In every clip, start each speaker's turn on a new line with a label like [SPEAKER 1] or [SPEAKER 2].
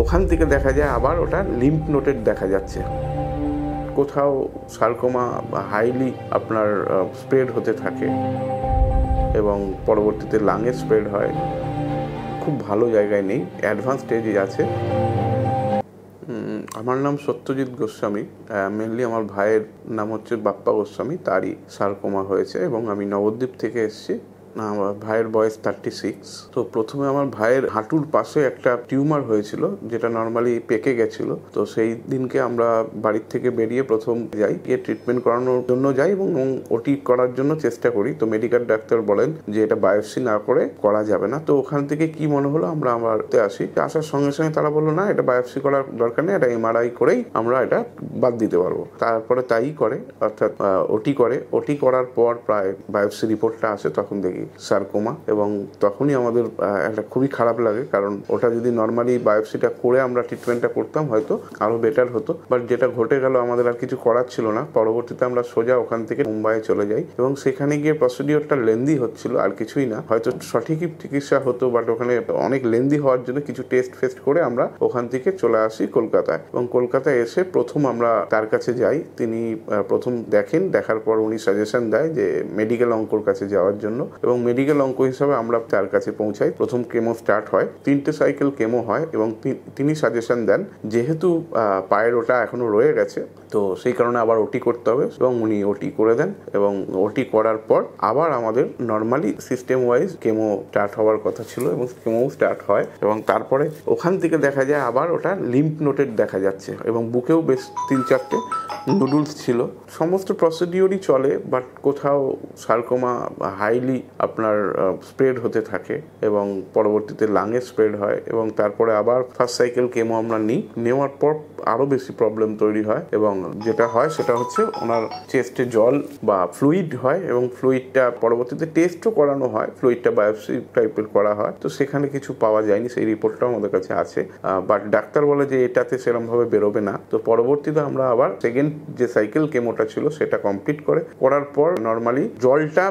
[SPEAKER 1] ওখান থেকে দেখা যায় আবার ওটা লিম্ফ নোডেড দেখা যাচ্ছে। কোথাও সার্কোমা হাইলি আপনার স্প্রেড হতে থাকে এবং পরবর্তীতে লাঙে স্প্রেড হয়। খুব ভালো জায়গায় নেই, অ্যাডভান্স স্টেজে আছে। আমার নাম সত্যজিৎ গোস্বামী। মেনলি আমার ভাইয়ের নাম হচ্ছে বাপ্পা গোস্বামী, তারই সার্কোমা হয়েছে এবং আমি নবদ্বীপ থেকে এসেছি। আমার ভাইয়ের বয়স 36। তো প্রথমে আমার ভাইয়ের হাঁটুর পাশে একটা টিউমার হয়েছিল, যেটা নর্মালি পেকে গেছিল। তো সেই দিনকে আমরা বাড়ির থেকে বেরিয়ে প্রথম যাই, গিয়ে ট্রিটমেন্ট করানোর জন্য যাই এবং ওটি করার জন্য চেষ্টা করি। তো মেডিকেল ডাক্তার বলেন যে এটা বায়োপসি না করে করা যাবে না। তো ওখান থেকে কি মনে হলো, আমরা আমারতে আসি। আসার সঙ্গে সঙ্গে তারা বললো না, এটা বায়োপসি করার দরকার নেই, এটা MRI করেই আমরা এটা বাদ দিতে পারবো। তারপরে তাই করে, অর্থাৎ ওটি করার পর প্রায় বায়োপসি রিপোর্টটা আসে, তখন দেখি সার্কোমা। এবং তখনই আমাদের একটা খুবই খারাপ লাগে, কারণ ওটা যদি নর্মালি বায়োপসিটা করে আমরা ট্রিটমেন্টটা করতাম হয়তো আরো বেটার হতো। বাট যেটা ঘটে গেল, আমাদের আর কিছু করার ছিল না। পরবর্তীতে আমরা সোজা ওখান থেকে মুম্বাইয়ে চলে যাই এবং সেখানে গিয়ে প্রসিডিওরটা লেন্দি হচ্ছিল, আর কিছুই না। হয়তো সঠিকই চিকিৎসা হতো, বাট ওখানে অনেক লেন্দি হওয়ার জন্য কিছু টেস্ট করে আমরা ওখান থেকে চলে আসি কলকাতায়। এবং কলকাতায় এসে প্রথম আমরা তার কাছে যাই। তিনি প্রথম দেখেন, দেখার পর উনি সাজেশন দেয় যে মেডিকেল অঙ্কর কাছে যাওয়ার জন্য, এবং মেডিকেল অঙ্ক হিসাবে আমরা তার কাছে পৌঁছাই। প্রথম কেমো স্টার্ট হয়, 3টে সাইকেল কেমো হয় এবং তিনি সাজেশন দেন যেহেতু পায়ের ওটা এখনো রয়ে গেছে, তো সেই কারণে আবার ওটি করতে হবে এবং উনি ওটি করে দেন। এবং ওটি করার পর আবার আমাদের normally system wise chemo start হওয়ার কথা ছিল এবং কেমো স্টার্ট হয়। এবং তারপরে ওখান থেকে দেখা যায় আবার ওটা লিম্ফ নোডেড দেখা যাচ্ছে এবং বুকেও বেশ 3-4টে নুডলস ছিল। সমস্ত প্রসিডিওরই চলে, বাট কোথাও সার্কোমা হাইলি আপনার স্প্রেড হতে থাকে এবং পরবর্তীতে লাঙে স্প্রেড হয়। এবং তারপরে আবার ফার্স্ট সাইকেল কেমো আমরা নেওয়ার পর আরও বেশি প্রবলেম তৈরি হয়। এবং যেটা হয় সেটা হচ্ছে ওনার চেস্টে জল বা ফ্লুইড হয় এবং ফ্লুইডটা পরবর্তীতে টেস্টও করানো হয়, ফ্লুইডটা বায়োপসি টাইপের করা হয়। তো সেখানে কিছু পাওয়া যায়নি, সেই রিপোর্টটাও আমাদের কাছে আছে। বাট ডাক্তার বলে যে এটাতে সেরকমভাবে বেরোবে না। তো পরবর্তীতে আমরা আবার সেকেন্ড যে সাইকেল কেমোটা ছিল সেটা কমপ্লিট করার পর নর্মালি জলটা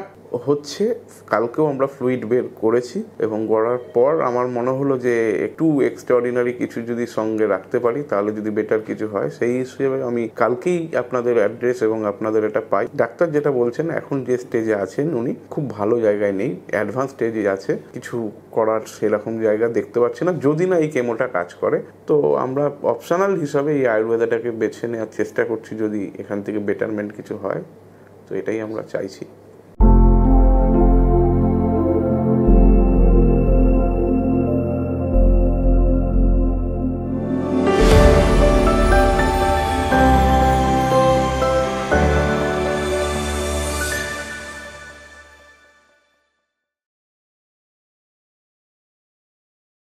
[SPEAKER 1] হচ্ছে। কালকেও আমরা ফ্লুইড বের করেছি এবং করার পর আমার মনে হলো যে একটু এক্সট্রাঅর্ডিনারি কিছু যদি সঙ্গে রাখতে পারি তাহলে যদি বেটার কিছু হয়, সেই হিসেবে আমি কালকেই আপনাদের অ্যাড্রেস এবং আপনাদের এটা পাই। ডাক্তার যেটা বলছেন, এখন যে স্টেজে আছেন উনি খুব ভালো জায়গায় নেই, অ্যাডভান্স স্টেজে আছে। কিছু করার সেরকম জায়গা দেখতে পাচ্ছি না, যদি না এই কেমোটা কাজ করে। তো আমরা অপশনাল হিসাবে এই আয়ুর্বেদাটাকে বেছে নেওয়ার চেষ্টা করছি, যদি এখান থেকে বেটারমেন্ট কিছু হয়। তো এটাই আমরা চাইছি।